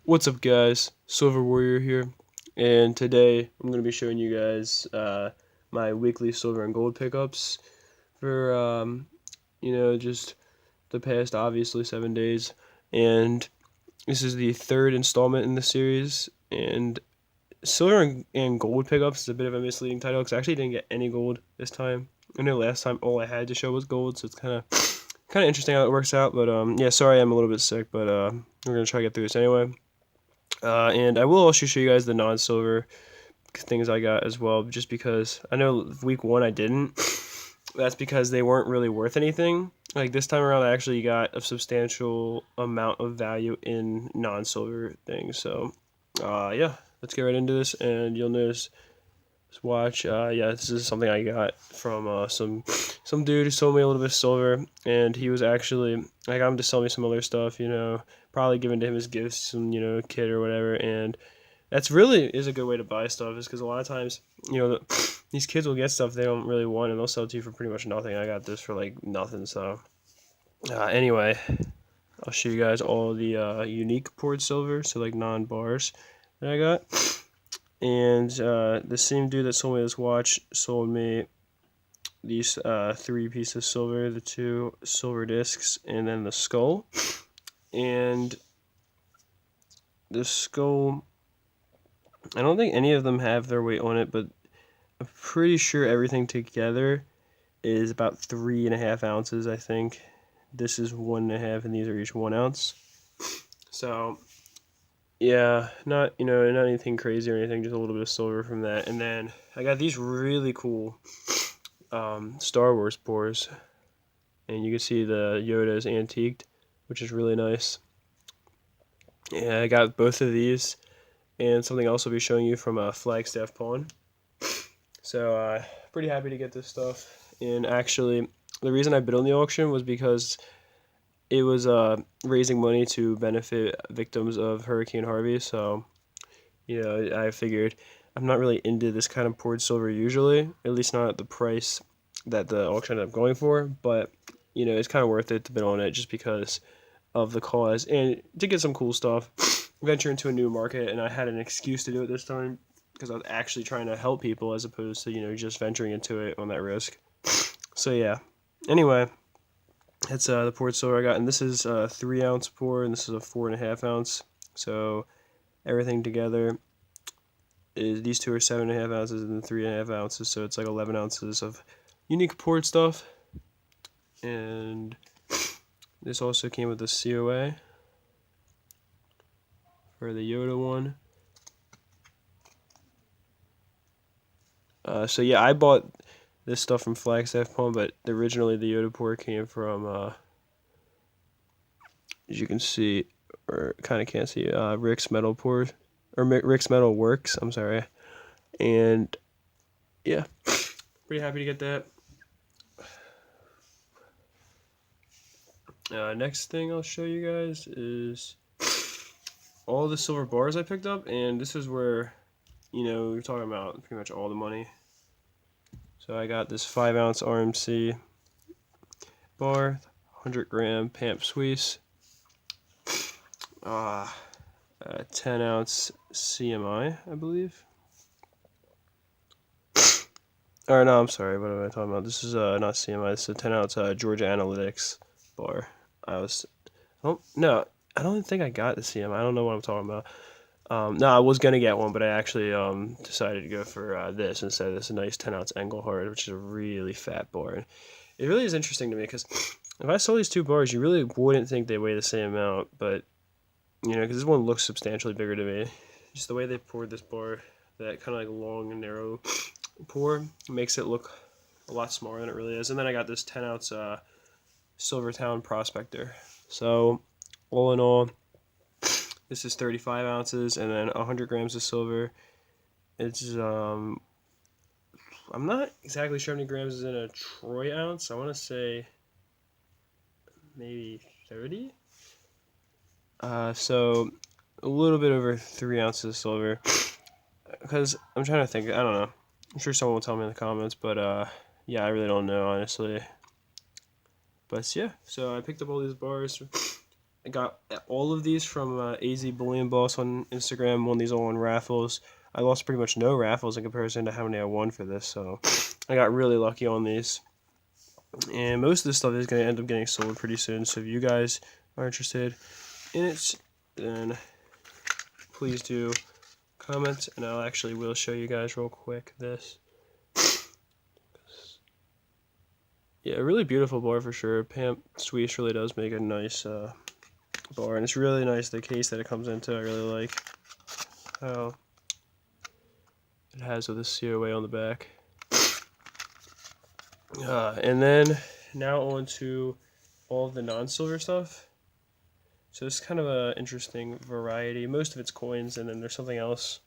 What's up, guys? Silver Warrior here, and today I'm going to be showing you guys my weekly silver and gold pickups for just the past obviously 7 days. And this is the third installment in the series. And silver and gold pickups is a bit of a misleading title because I actually didn't get any gold this time. I know last time all I had to show was gold, so it's kind of interesting how it works out. But yeah, sorry I'm a little bit sick, but we're gonna try to get through this anyway. And I will also show you guys the non-silver things I got as well, just because I know week one I didn't. That's because they weren't really worth anything. Like this time around, I actually got a substantial amount of value in non-silver things. So, yeah, let's get right into this, and you'll notice. Just watch. Yeah, this is something I got from some dude who sold me a little bit of silver, and he was actually I got him to sell me some other stuff. Probably given to him as gifts, some kid or whatever, and that's really is a good way to buy stuff, is because a lot of times these kids will get stuff they don't really want, and they'll sell it to you for pretty much nothing. I got this for like nothing. So anyway, I'll show you guys all the unique poured silver, so like non-bars that I got. And the same dude that sold me this watch sold me these three pieces of silver, the two silver discs, and then the skull. And the skull, I don't think any of them have their weight on it, but I'm pretty sure everything together is about 3.5 ounces, I think. This is 1.5, and these are each 1 ounce. So yeah, not anything crazy or anything, just a little bit of silver from that. And then I got these really cool Star Wars pours, and you can see the Yoda is antiqued, which is really nice. Yeah, I got both of these, and something else I'll be showing you from a Flagstaff Pawn. So pretty happy to get this stuff. And actually, the reason I bid on the auction was because it was raising money to benefit victims of Hurricane Harvey. So I figured I'm not really into this kind of poured silver usually, at least not at the price that the auction ended up going for. But it's kind of worth it to bid on it just because of the cause and to get some cool stuff, venture into a new market. And I had an excuse to do it this time because I was actually trying to help people as opposed to just venturing into it on that risk. So yeah. Anyway, that's the poured silver I got, and this is a 3 ounce pour, and this is a 4.5 ounce. So everything together is these two are 7.5 ounces and then 3.5 ounces, so it's like 11 ounces of unique poured stuff. And this also came with a COA for the Yoda one. So yeah, I bought this stuff from Flagstaff Pawn, but originally the Yoda pour came from, as you can see, or kind of can't see, Rick's Metal Pour, or Rick's Metal Works. I'm sorry, and yeah, pretty happy to get that. Next thing I'll show you guys is all the silver bars I picked up, and this is where we're talking about pretty much all the money. So I got this 5 ounce RMC bar, 100 gram Pamp Suisse, 10 ounce CMI, I believe. Or no, I'm sorry, what am I talking about? This is not CMI, this is a 10 ounce Georgia Analytics bar. No, I don't think I got the CMI. I don't know what I'm talking about. No, I was gonna get one, but I actually decided to go for this instead of this nice 10 ounce Engelhard, which is a really fat bar. And it really is interesting to me because if I saw these two bars, you really wouldn't think they weigh the same amount, but because this one looks substantially bigger to me. Just the way they poured this bar, that kind of like long and narrow pour, makes it look a lot smaller than it really is. And then I got this 10 ounce Silvertown Prospector. So all in all, this is 35 ounces and then 100 grams of silver. It's I'm not exactly sure how many grams is in a troy ounce. I want to say maybe 30. So a little bit over 3 ounces of silver. Because I'm trying to think. I don't know. I'm sure someone will tell me in the comments, but yeah, I really don't know honestly. But yeah, so I picked up all these bars. I got all of these from AZ Bullion Boss on Instagram. Won these all in raffles. I lost pretty much no raffles in comparison to how many I won for this, so I got really lucky on these. And most of this stuff is going to end up getting sold pretty soon, so if you guys are interested in it, then please do comment, and I'll actually will show you guys real quick this. Yeah, a really beautiful bar for sure. Pamp Swish really does make a nice bar, and it's really nice the case that it comes into. I really like how it has with the COA on the back. And then now on to all of the non-silver stuff. So it's kind of an interesting variety. Most of it's coins, and then there's something else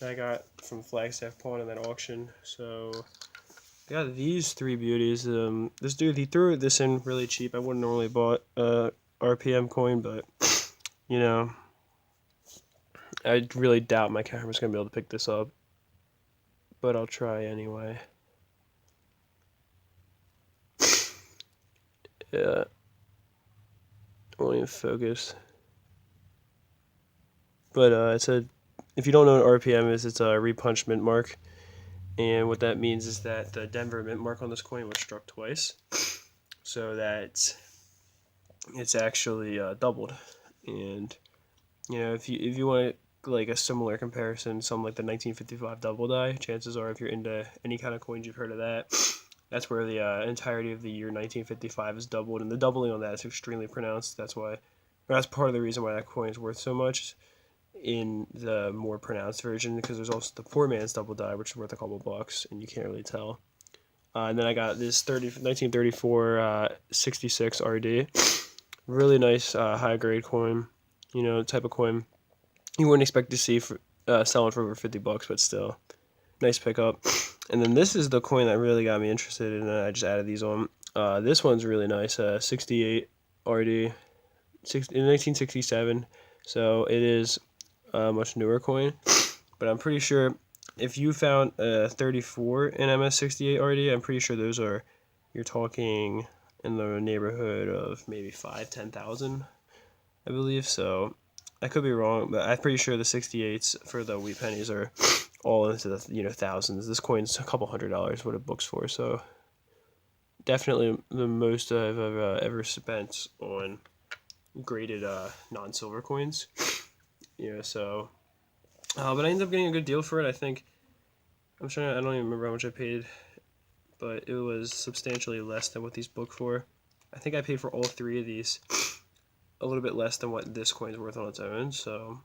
that I got from Flagstaff Pawn in that auction. So I got these three beauties. This dude, he threw this in really cheap. I wouldn't normally bought a RPM coin, but you know, I really doubt my camera's gonna be able to pick this up, but I'll try anyway. Yeah, won't even focus. But it's a, if you don't know what RPM is, it's a repunch mint mark, and what that means is that the Denver mint mark on this coin was struck twice, so that it's actually doubled. And you know, if you want like a similar comparison, something like the 1955 double die, chances are if you're into any kind of coins, you've heard of that. That's where the entirety of the year 1955 is doubled, and the doubling on that is extremely pronounced. That's part of the reason why that coin is worth so much in the more pronounced version, because there's also the poor man's double die, which is worth a couple bucks, and you can't really tell. And then I got this 1934 66 RD, really nice high grade coin, you know, type of coin you wouldn't expect to see for selling for over 50 bucks, but still nice pickup. And then this is the coin that really got me interested, and I just added these on. This one's really nice, 68 RD, in 1967. So it is a much newer coin, but I'm pretty sure if you found a 34 in MS68 RD, I'm pretty sure those are, you're talking in the neighborhood of maybe 5,000-10,000, I believe. So I could be wrong, but I'm pretty sure the 68s for the wheat pennies are all into the thousands. This coin's a couple $100 what it books for, so definitely the most I've ever spent on graded non-silver coins. So but I ended up getting a good deal for it. I think I don't even remember how much I paid, but it was substantially less than what these book for. I think I paid for all three of these a little bit less than what this coin's worth on its own. So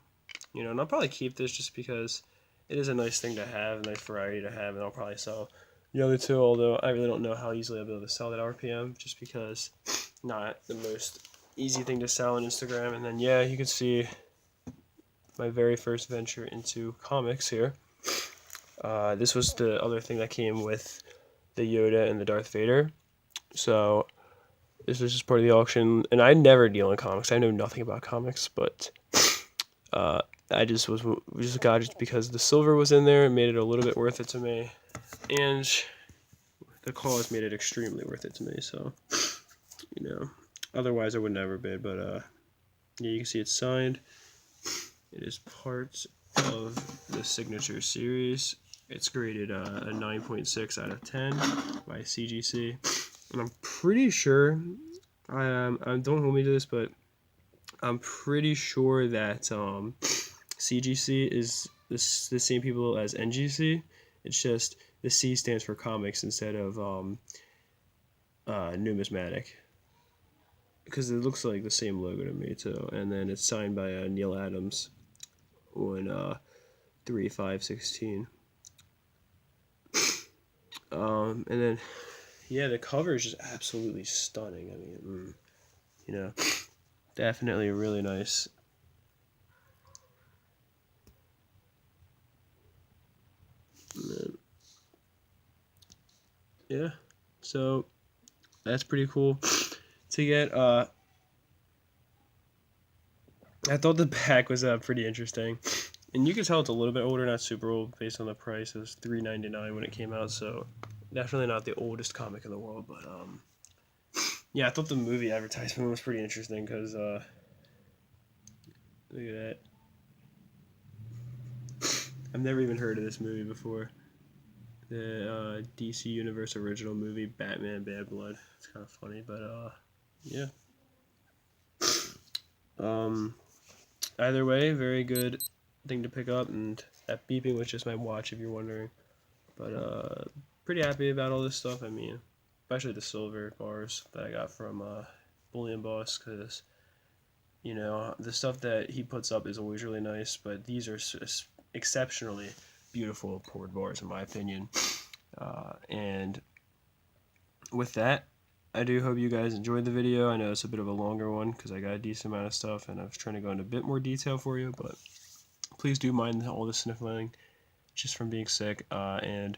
and I'll probably keep this just because it is a nice thing to have, a nice variety to have, and I'll probably sell the other two, although I really don't know how easily I'll be able to sell that RPM, just because not the most easy thing to sell on Instagram. And then you can see my very first venture into comics here. This was the other thing that came with the Yoda and the Darth Vader. So this was just part of the auction, and I never deal in comics. I know nothing about comics, but I just got it because the silver was in there. It made it a little bit worth it to me, and the cause made it extremely worth it to me. So otherwise I would never bid. But you can see it's signed. It is part of the signature series. It's graded a 9.6 out of 10 by CGC, and I'm pretty sure don't hold me to this, but I'm pretty sure that CGC is the same people as NGC. It's just the C stands for comics instead of numismatic, because it looks like the same logo to me too. And then it's signed by Neil Adams on 3/5/16. And then the cover is just absolutely stunning. I mean, definitely really nice. So that's pretty cool to get. I thought the back was pretty interesting, and you can tell it's a little bit older, not super old, based on the price. It was $3.99 when it came out, so definitely not the oldest comic in the world. But I thought the movie advertisement was pretty interesting because Look at that. I've never even heard of this movie before. The DC Universe original movie, Batman Bad Blood. It's kind of funny, but yeah. Either way, very good thing to pick up, and that beeping was just my watch if you're wondering. But pretty happy about all this stuff. I mean, especially the silver bars that I got from Bullion Boss, because you know the stuff that he puts up is always really nice, but these are exceptionally beautiful poured bars in my opinion. And with that, I do hope you guys enjoyed the video. I know it's a bit of a longer one because I got a decent amount of stuff and I was trying to go into a bit more detail for you, but please do mind all the sniffling just from being sick. And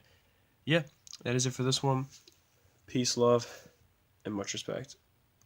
yeah, that is it for this one. Peace, love, and much respect.